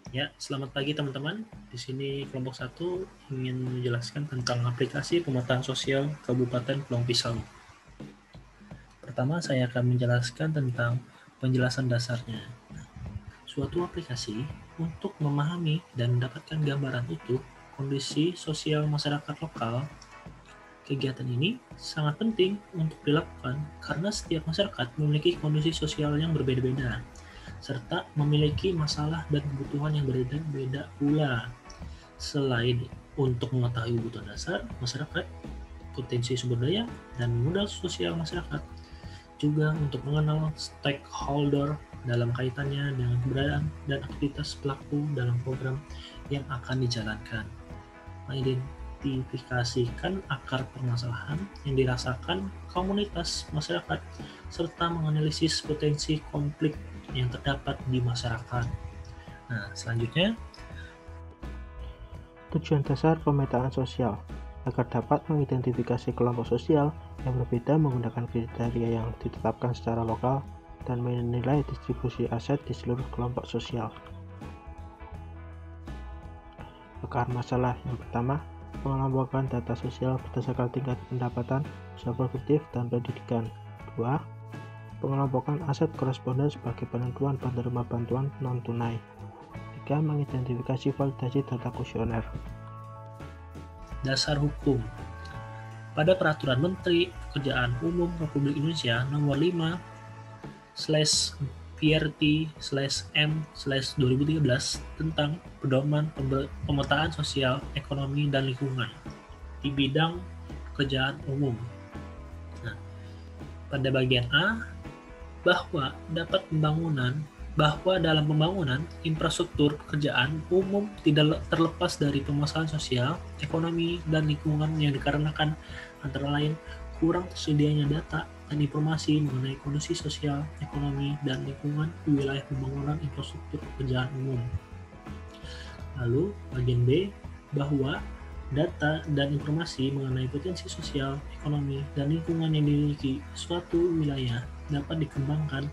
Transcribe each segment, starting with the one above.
Ya, selamat pagi teman-teman. Di sini kelompok 1 ingin menjelaskan tentang aplikasi pemetaan sosial Kabupaten Pulau Pisau. Pertama, saya akan menjelaskan tentang penjelasan dasarnya. Suatu aplikasi untuk memahami dan mendapatkan gambaran utuh kondisi sosial masyarakat lokal. Kegiatan ini sangat penting untuk dilakukan karena setiap masyarakat memiliki kondisi sosial yang berbeda-beda, serta memiliki masalah dan kebutuhan yang berbeda-beda pula. Selain untuk mengetahui kebutuhan dasar masyarakat, potensi sumber daya, dan modal sosial masyarakat, juga untuk mengenal stakeholder dalam kaitannya dengan keberadaan dan aktivitas pelaku dalam program yang akan dijalankan, mengidentifikasikan akar permasalahan yang dirasakan komunitas masyarakat, serta menganalisis potensi konflik yang terdapat di masyarakat. Nah, selanjutnya, Tujuan dasar pemetaan sosial agar dapat mengidentifikasi kelompok sosial yang berbeda menggunakan kriteria yang ditetapkan secara lokal dan menilai distribusi aset di seluruh kelompok sosial. Akar masalah yang pertama, pengelompokan data sosial berdasarkan tingkat pendapatan, usaha produktif, dan pendidikan. 2. Pengelompokan aset koresponden sebagai penentuan penerima bantuan non-tunai. 3. Mengidentifikasi validasi data kuesioner. dasar hukum. Pada Peraturan Menteri Pekerjaan Umum Republik Indonesia Nomor 5/PRT/M/2013 tentang pedoman pemetaan sosial, ekonomi, dan lingkungan di bidang pekerjaan umum. Nah, pada bagian A, bahwa dalam pembangunan infrastruktur pekerjaan umum tidak terlepas dari permasalahan sosial, ekonomi, dan lingkungan yang dikarenakan antara lain kurang tersedianya data dan informasi mengenai kondisi sosial, ekonomi, dan lingkungan di wilayah pembangunan infrastruktur pekerjaan umum. Lalu, bagian B, bahwa data dan informasi mengenai potensi sosial, ekonomi, dan lingkungan yang dimiliki suatu wilayah dapat dikembangkan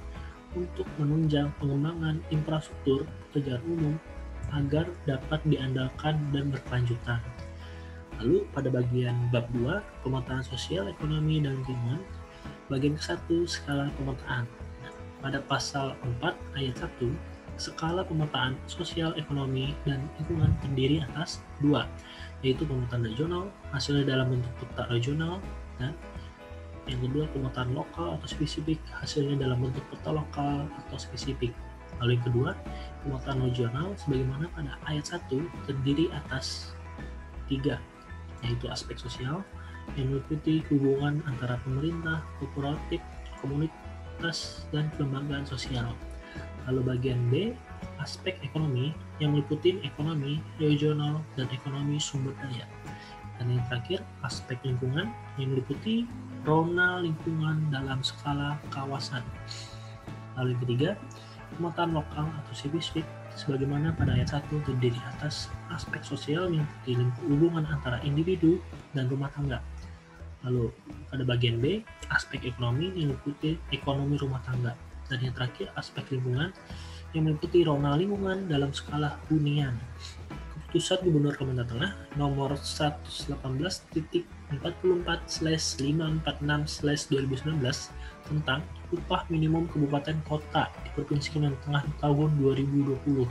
untuk menunjang pengembangan infrastruktur pekerjaan umum agar dapat diandalkan dan berkelanjutan. Lalu pada bagian bab 2, pemetaan sosial, ekonomi, dan lingkungan, bagian ke-1, skala pemetaan. Pada pasal 4 ayat 1, skala pemetaan sosial, ekonomi, dan lingkungan terdiri atas 2, yaitu pemetaan regional, hasilnya dalam bentuk peta regional, dan yang kedua, pemetaan lokal atau spesifik, hasilnya dalam bentuk peta lokal atau spesifik. Lalu yang kedua, pemetaan regional sebagaimana pada ayat 1 terdiri atas 3, yaitu aspek sosial yang meliputi hubungan antara pemerintah, kooperatif, komunitas, dan kelembagaan sosial. Lalu bagian B, aspek ekonomi yang meliputi ekonomi regional dan ekonomi sumber daya. Dan yang terakhir, aspek lingkungan yang meliputi rona lingkungan dalam skala kawasan. Lalu yang ketiga, pemetaan lokal atau spesifik sebagaimana pada ayat 1 terdiri atas aspek sosial yang meliputi hubungan antara individu dan rumah tangga. Lalu pada bagian B, aspek ekonomi yang meliputi ekonomi rumah tangga. Dan yang terakhir, aspek lingkungan yang meliputi rona lingkungan dalam skala hunian. Keputusan Gubernur Kalimantan Tengah nomor 118/546/2019 tentang upah minimum kabupaten kota di Provinsi Kalimantan Tengah tahun 2020.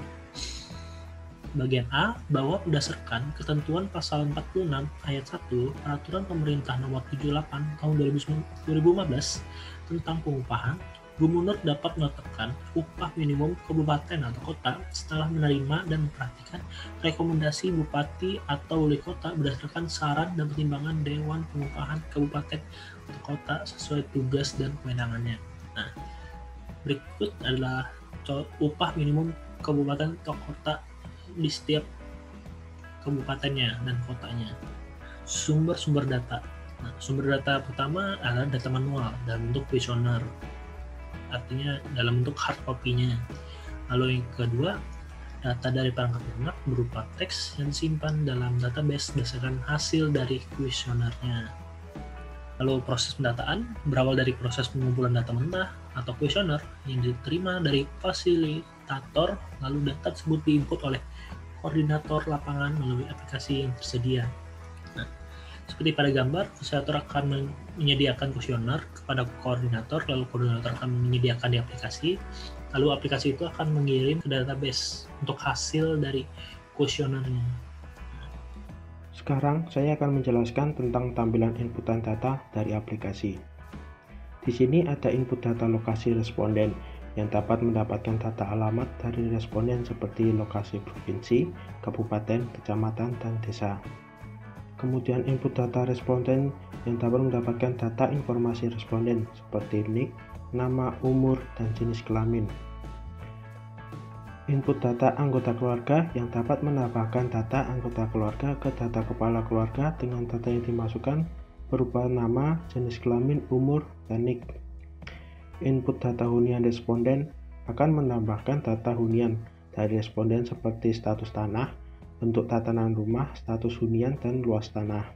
Bagian A, bahwa berdasarkan ketentuan pasal 46 ayat 1 Peraturan Pemerintah nomor 78 tahun 2015 tentang pengupahan, Gubernur dapat menetapkan upah minimum kabupaten atau kota setelah menerima dan memperhatikan rekomendasi bupati atau wali kota berdasarkan saran dan pertimbangan Dewan Pengupahan Kabupaten atau Kota sesuai tugas dan kewenangannya. Nah, berikut adalah upah minimum kabupaten atau kota di setiap kabupatennya dan kotanya. Sumber-sumber data. Nah, sumber data pertama adalah data manual dalam bentuk kuesioner, artinya dalam bentuk hard copy-nya. Lalu yang kedua, data dari perangkat lunak berupa teks yang disimpan dalam database berdasarkan hasil dari kuesionernya. Lalu proses pendataan berawal dari proses pengumpulan data mentah atau kuesioner yang diterima dari fasilitator, lalu data tersebut diinput oleh koordinator lapangan melalui aplikasi yang tersedia. Nah, seperti pada gambar, fasilitator akan menyediakan kuesioner kepada koordinator, lalu koordinator akan menyediakan di aplikasi, lalu aplikasi itu akan mengirim ke database untuk hasil dari kuesionernya. Sekarang saya akan menjelaskan tentang tampilan inputan data dari aplikasi. Di sini ada input data lokasi responden yang dapat mendapatkan data alamat dari responden seperti lokasi provinsi, kabupaten, kecamatan, dan desa. Kemudian input data responden yang dapat mendapatkan data informasi responden seperti nik, nama, umur, dan jenis kelamin. Input data anggota keluarga yang dapat menambahkan data anggota keluarga ke data kepala keluarga dengan data yang dimasukkan berupa nama, jenis kelamin, umur, dan nik. Input data hunian responden akan menambahkan data hunian dari responden seperti status tanah, bentuk tatanan rumah, status hunian, dan luas tanah.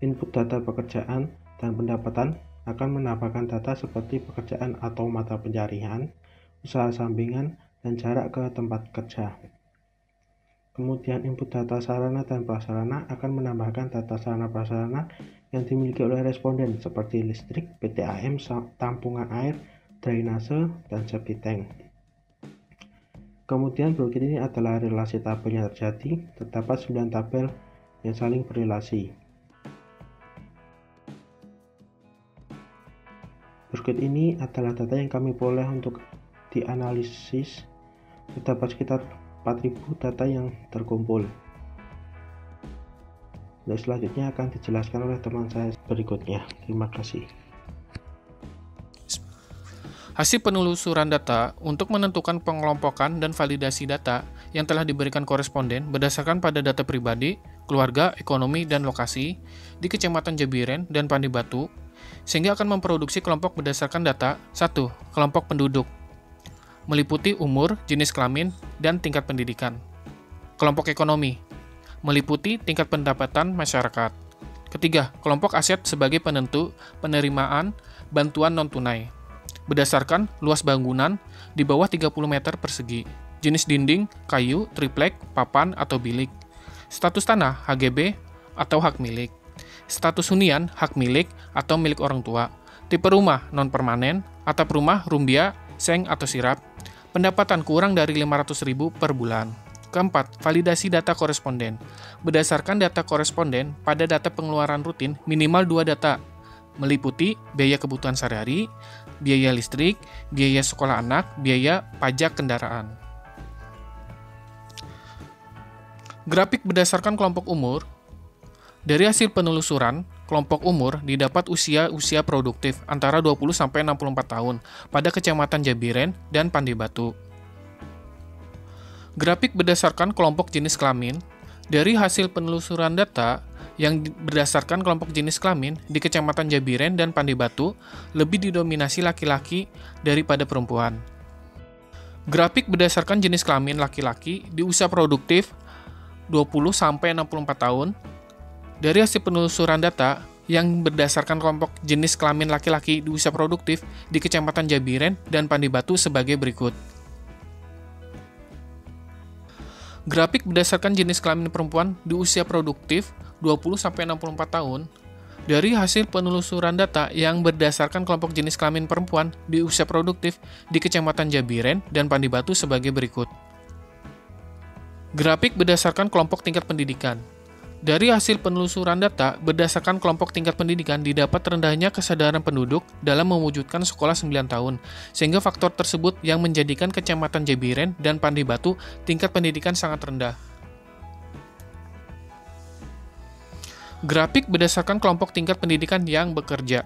Input data pekerjaan dan pendapatan akan menambahkan data seperti pekerjaan atau mata pencarian, usaha sampingan, dan jarak ke tempat kerja. Kemudian input data sarana dan prasarana akan menambahkan data sarana prasarana yang dimiliki oleh responden seperti listrik, PTAM, tampungan air, drainase, dan septic tank. Kemudian berikut ini adalah relasi tabel yang terjadi. Terdapat 9 tabel yang saling berrelasi. Berikut ini adalah data yang kami peroleh untuk dianalisis. Terdapat sekitar 4.000 data yang terkumpul. Dan selanjutnya akan dijelaskan oleh teman saya berikutnya. Terima kasih. Hasil penelusuran data untuk menentukan pengelompokan dan validasi data yang telah diberikan koresponden berdasarkan pada data pribadi, keluarga, ekonomi, dan lokasi di Kecamatan Jabiren dan Pandi Batu, sehingga akan memproduksi kelompok berdasarkan data 1. Kelompok penduduk meliputi umur, jenis kelamin, dan tingkat pendidikan. Kelompok ekonomi meliputi tingkat pendapatan masyarakat. Ketiga, kelompok aset sebagai penentu penerimaan bantuan non-tunai berdasarkan luas bangunan di bawah 30 meter persegi, jenis dinding, kayu, triplek, papan, atau bilik, status tanah, HGB, atau hak milik, status hunian, hak milik, atau milik orang tua, tipe rumah, non-permanen, atap rumah, rumbia, seng, atau sirap, pendapatan kurang dari 500.000 per bulan. Keempat, validasi data koresponden. Berdasarkan data koresponden, pada data pengeluaran rutin minimal 2 data, meliputi biaya kebutuhan sehari-hari, biaya listrik, biaya sekolah anak, biaya pajak kendaraan. Grafik berdasarkan kelompok umur. Dari hasil penelusuran, kelompok umur didapat usia produktif antara 20-64 tahun pada Kecamatan Jabiren dan Pandi Batu. Grafik berdasarkan kelompok jenis kelamin. Dari hasil penelusuran data yang berdasarkan kelompok jenis kelamin di Kecamatan Jabiren dan Pandi Batu lebih didominasi laki-laki daripada perempuan. Grafik berdasarkan jenis kelamin laki-laki di usia produktif 20-64 tahun. Dari hasil penelusuran data yang berdasarkan kelompok jenis kelamin laki-laki di usia produktif di Kecamatan Jabiren dan Pandi Batu sebagai berikut. Grafik berdasarkan jenis kelamin perempuan di usia produktif 20-64 tahun. Dari hasil penelusuran data yang berdasarkan kelompok jenis kelamin perempuan di usia produktif di Kecamatan Jabiren dan Pandi Batu sebagai berikut. Grafik berdasarkan kelompok tingkat pendidikan. Dari hasil penelusuran data berdasarkan kelompok tingkat pendidikan didapat rendahnya kesadaran penduduk dalam mewujudkan sekolah 9 tahun, sehingga faktor tersebut yang menjadikan Kecamatan Jabiren dan Pandi Batu tingkat pendidikan sangat rendah. Grafik berdasarkan kelompok tingkat pendidikan yang bekerja.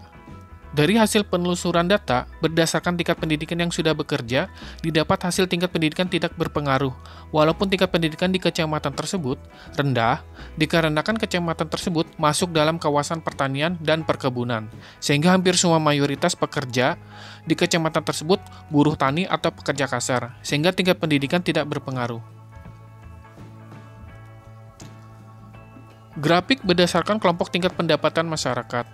Dari hasil penelusuran data, berdasarkan tingkat pendidikan yang sudah bekerja, didapat hasil tingkat pendidikan tidak berpengaruh, walaupun tingkat pendidikan di kecamatan tersebut rendah, dikarenakan kecamatan tersebut masuk dalam kawasan pertanian dan perkebunan, sehingga hampir semua mayoritas pekerja di kecamatan tersebut buruh tani atau pekerja kasar, sehingga tingkat pendidikan tidak berpengaruh. Grafik berdasarkan kelompok tingkat pendapatan masyarakat.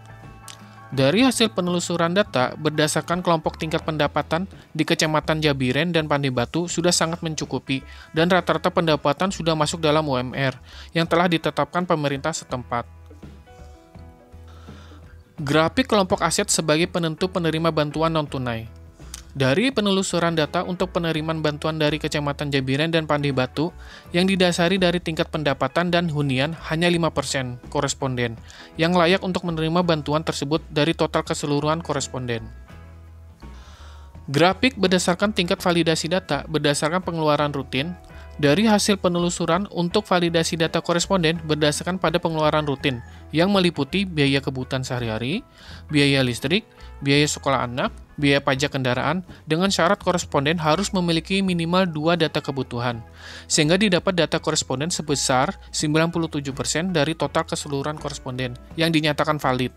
Dari hasil penelusuran data, berdasarkan kelompok tingkat pendapatan di Kecamatan Jabiren dan Pandai Batu sudah sangat mencukupi dan rata-rata pendapatan sudah masuk dalam UMR yang telah ditetapkan pemerintah setempat. Grafik kelompok aset sebagai penentu penerima bantuan non-tunai. Dari penelusuran data untuk penerimaan bantuan dari Kecamatan Jabiren dan Pandai Batu yang didasari dari tingkat pendapatan dan hunian hanya 5% koresponden yang layak untuk menerima bantuan tersebut dari total keseluruhan koresponden. Grafik berdasarkan tingkat validasi data berdasarkan pengeluaran rutin. Dari hasil penelusuran untuk validasi data koresponden berdasarkan pada pengeluaran rutin yang meliputi biaya kebutuhan sehari-hari, biaya listrik, biaya sekolah anak, biaya pajak kendaraan, dengan syarat koresponden harus memiliki minimal 2 data kebutuhan, sehingga didapat data koresponden sebesar 97% dari total keseluruhan koresponden yang dinyatakan valid.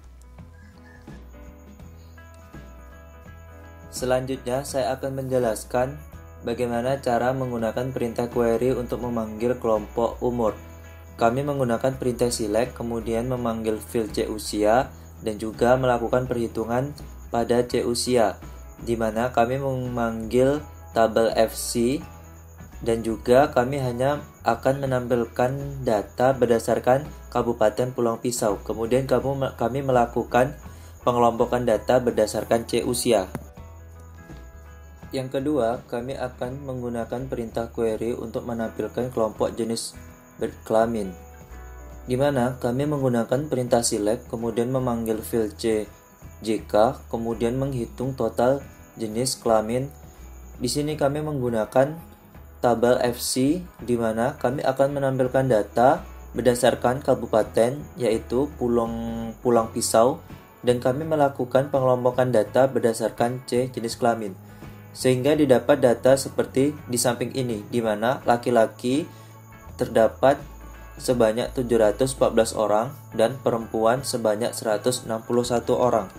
Selanjutnya, saya akan menjelaskan bagaimana cara menggunakan perintah query untuk memanggil kelompok umur. Kami menggunakan perintah select, kemudian memanggil field C usia, dan juga melakukan perhitungan pada C usia, di mana kami memanggil tabel FC, dan juga kami hanya akan menampilkan data berdasarkan Kabupaten Pulang Pisau. Kemudian kami melakukan pengelompokan data berdasarkan C usia. Yang kedua, kami akan menggunakan perintah query untuk menampilkan kelompok jenis berkelamin, di mana kami menggunakan perintah select, kemudian memanggil field C JK, kemudian menghitung total jenis kelamin. Di sini kami menggunakan tabel FC, di mana kami akan menampilkan data berdasarkan kabupaten, yaitu Pulang Pisau, dan kami melakukan pengelompokan data berdasarkan C jenis kelamin, sehingga didapat data seperti di samping ini, di mana laki-laki terdapat sebanyak 714 orang dan perempuan sebanyak 161 orang.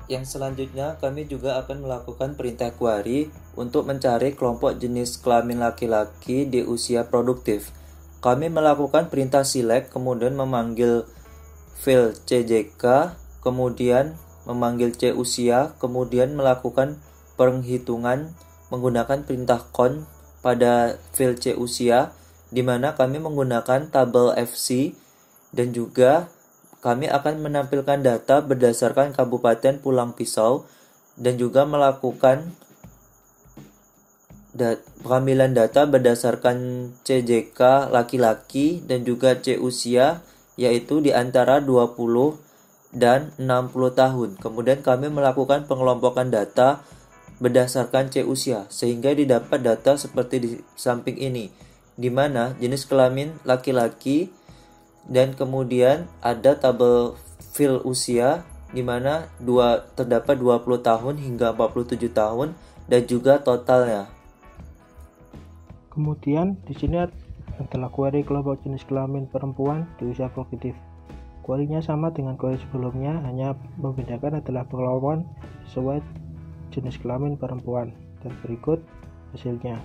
Yang selanjutnya, kami juga akan melakukan perintah query untuk mencari kelompok jenis kelamin laki-laki di usia produktif. Kami melakukan perintah select, kemudian memanggil field CJK, kemudian memanggil C usia, kemudian melakukan penghitungan menggunakan perintah count pada field C usia, di mana kami menggunakan tabel FC, dan juga kami akan menampilkan data berdasarkan Kabupaten Pulang Pisau, dan juga melakukan pengambilan data berdasarkan CJK laki-laki dan juga C usia, yaitu di antara 20 dan 60 tahun. Kemudian kami melakukan pengelompokan data berdasarkan C usia, sehingga didapat data seperti di samping ini, di mana jenis kelamin laki-laki, dan kemudian ada tabel field usia, di mana terdapat 20 tahun hingga 47 tahun, dan juga totalnya. Kemudian di sini adalah query kelompok jenis kelamin perempuan di usia produktif. Query-nya sama dengan query sebelumnya, hanya membedakan adalah pengelompokan sesuai jenis kelamin perempuan. Dan berikut hasilnya.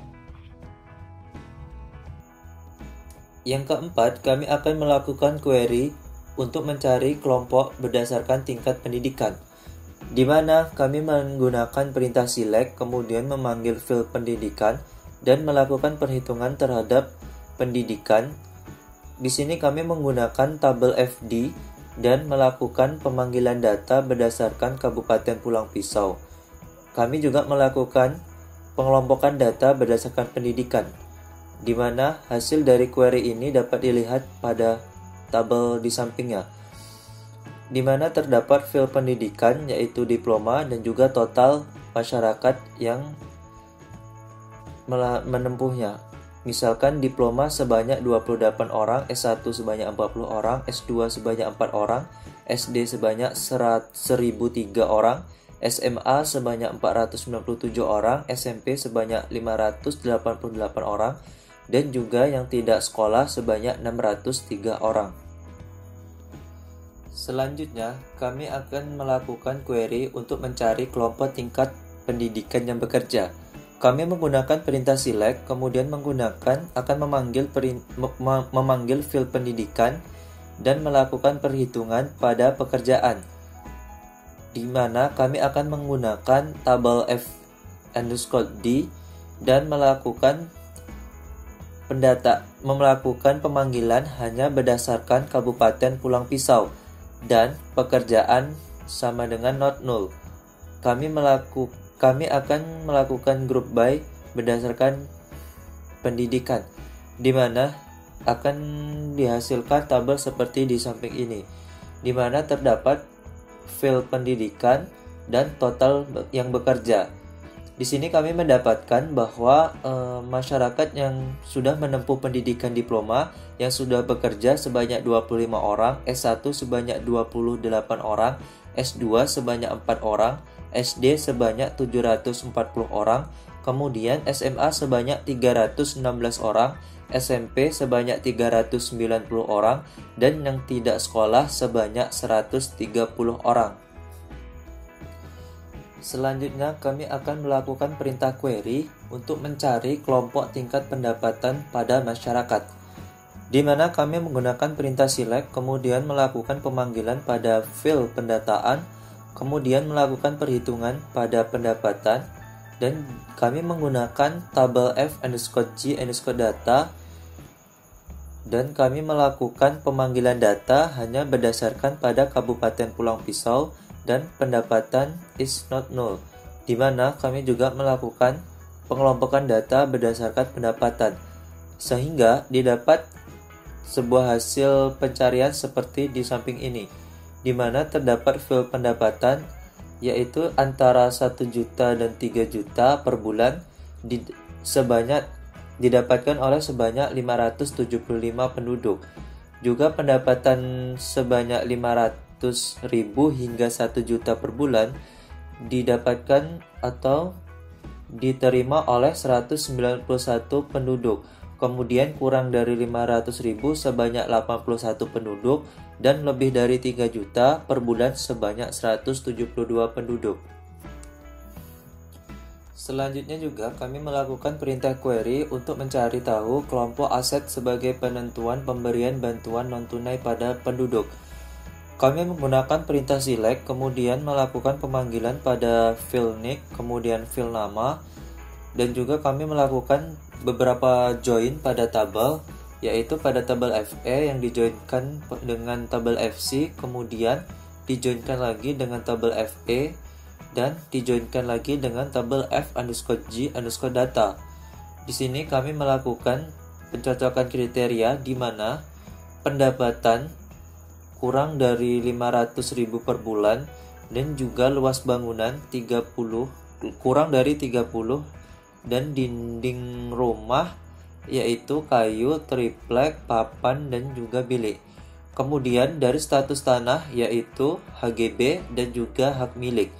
Yang keempat, kami akan melakukan query untuk mencari kelompok berdasarkan tingkat pendidikan, di mana kami menggunakan perintah select, kemudian memanggil field pendidikan, dan melakukan perhitungan terhadap pendidikan. Di sini kami menggunakan tabel FD dan melakukan pemanggilan data berdasarkan Kabupaten Pulang Pisau. Kami juga melakukan pengelompokan data berdasarkan pendidikan, di mana hasil dari query ini dapat dilihat pada tabel di sampingnya, di mana terdapat field pendidikan yaitu diploma dan juga total masyarakat yang menempuhnya. Misalkan diploma sebanyak 28 orang, S1 sebanyak 40 orang, S2 sebanyak 4 orang, SD sebanyak 1003 orang, SMA sebanyak 497 orang, SMP sebanyak 588 orang, dan juga yang tidak sekolah sebanyak 603 orang. Selanjutnya, kami akan melakukan query untuk mencari kelompok tingkat pendidikan yang bekerja. Kami menggunakan perintah select, kemudian memanggil field pendidikan, dan melakukan perhitungan pada pekerjaan, di mana kami akan menggunakan tabel F_D dan melakukan pemanggilan hanya berdasarkan Kabupaten Pulang Pisau dan pekerjaan sama dengan not null. Kami akan melakukan group by berdasarkan pendidikan, di mana akan dihasilkan tabel seperti di samping ini, di mana terdapat field pendidikan dan total yang bekerja. Di sini kami mendapatkan bahwa masyarakat yang sudah menempuh pendidikan diploma yang sudah bekerja sebanyak 25 orang, S1 sebanyak 28 orang, S2 sebanyak 4 orang, SD sebanyak 740 orang, kemudian SMA sebanyak 316 orang, SMP sebanyak 390 orang, dan yang tidak sekolah sebanyak 130 orang. Selanjutnya, kami akan melakukan perintah query untuk mencari kelompok tingkat pendapatan pada masyarakat, di mana kami menggunakan perintah select, kemudian melakukan pemanggilan pada field pendataan, kemudian melakukan perhitungan pada pendapatan, dan kami menggunakan tabel F_G_data, dan kami melakukan pemanggilan data hanya berdasarkan pada Kabupaten Pulang Pisau dan pendapatan is not null, di mana kami juga melakukan pengelompokan data berdasarkan pendapatan, sehingga didapat sebuah hasil pencarian seperti di samping ini, di mana terdapat field pendapatan yaitu antara 1 juta dan 3 juta per bulan didapatkan oleh sebanyak 575 penduduk. Juga pendapatan sebanyak 500.000 hingga 1 juta per bulan didapatkan atau diterima oleh 191 penduduk. Kemudian kurang dari 500.000 sebanyak 81 penduduk, dan lebih dari 3 juta per bulan sebanyak 172 penduduk. Selanjutnya juga kami melakukan perintah query untuk mencari tahu kelompok aset sebagai penentuan pemberian bantuan non-tunai pada penduduk. Kami menggunakan perintah select, kemudian melakukan pemanggilan pada field nick, kemudian field nama, dan juga kami melakukan beberapa join pada tabel, yaitu pada tabel FE yang dijoinkan dengan tabel FC, kemudian dijoinkan lagi dengan tabel FE, dan dijoinkan lagi dengan tabel F_G_data. Di sini kami melakukan pencocokan kriteria di mana pendapatan kurang dari 500.000 per bulan, dan juga luas bangunan kurang dari 30, dan dinding rumah yaitu kayu, triplek, papan, dan juga bilik. Kemudian dari status tanah yaitu HGB dan juga hak milik,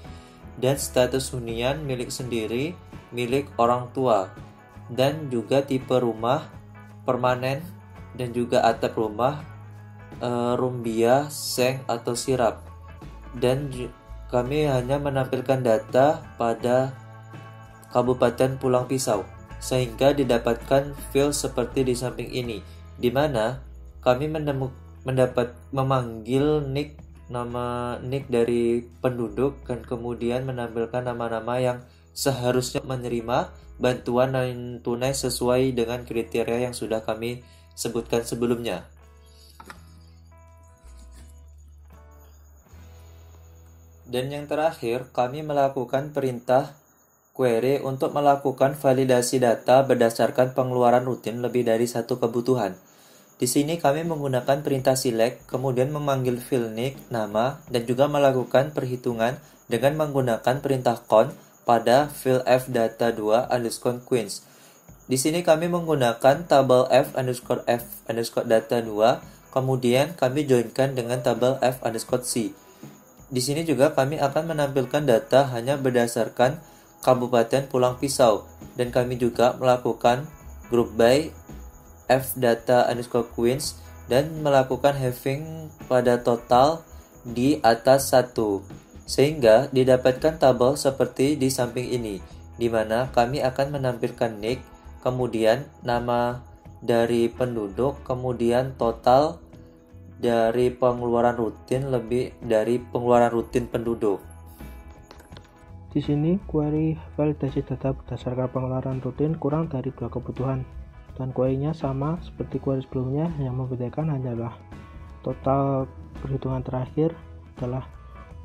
dan status hunian milik sendiri, milik orang tua, dan juga tipe rumah permanen dan juga atap rumah, rumbia, seng atau sirap. Dan kami hanya menampilkan data pada Kabupaten Pulang Pisau, sehingga didapatkan field seperti di samping ini, di mana kami memanggil nama nick dari penduduk, dan kemudian menampilkan nama-nama yang seharusnya menerima bantuan non-tunai sesuai dengan kriteria yang sudah kami sebutkan sebelumnya. Dan yang terakhir, kami melakukan perintah query untuk melakukan validasi data berdasarkan pengeluaran rutin lebih dari satu kebutuhan. Di sini kami menggunakan perintah select, kemudian memanggil field nick, nama, dan juga melakukan perhitungan dengan menggunakan perintah count pada field F_data2_queens. Di sini kami menggunakan tabel F_data2, kemudian kami joinkan dengan tabel F_C. Di sini juga kami akan menampilkan data hanya berdasarkan Kabupaten Pulang Pisau, dan kami juga melakukan group by F_data_queens dan melakukan having pada total di atas 1, sehingga didapatkan tabel seperti di samping ini, di mana kami akan menampilkan nick, kemudian nama dari penduduk, kemudian total, dari pengeluaran rutin lebih dari pengeluaran rutin penduduk. Di sini, query validasi data berdasarkan pengeluaran rutin kurang dari 2 kebutuhan, dan query-nya sama seperti query sebelumnya. Yang membedakan hanyalah total perhitungan terakhir adalah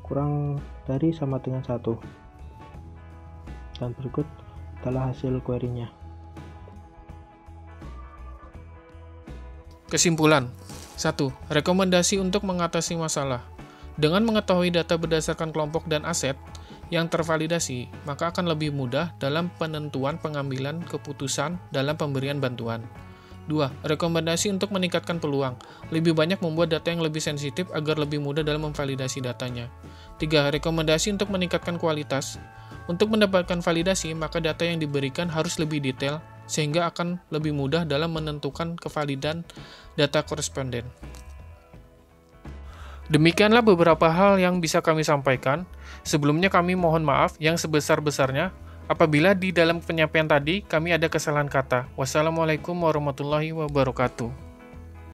kurang dari sama dengan 1. Dan berikut adalah hasil query-nya. Kesimpulan. 1. Rekomendasi untuk mengatasi masalah. Dengan mengetahui data berdasarkan kelompok dan aset yang tervalidasi, maka akan lebih mudah dalam penentuan pengambilan keputusan dalam pemberian bantuan. 2. Rekomendasi untuk meningkatkan peluang. Lebih banyak membuat data yang lebih sensitif agar lebih mudah dalam memvalidasi datanya. 3. Rekomendasi untuk meningkatkan kualitas. Untuk mendapatkan validasi, maka data yang diberikan harus lebih detail, sehingga akan lebih mudah dalam menentukan kevalidan data koresponden. Demikianlah beberapa hal yang bisa kami sampaikan. Sebelumnya kami mohon maaf yang sebesar-besarnya apabila di dalam penyampaian tadi kami ada kesalahan kata. Wassalamualaikum warahmatullahi wabarakatuh.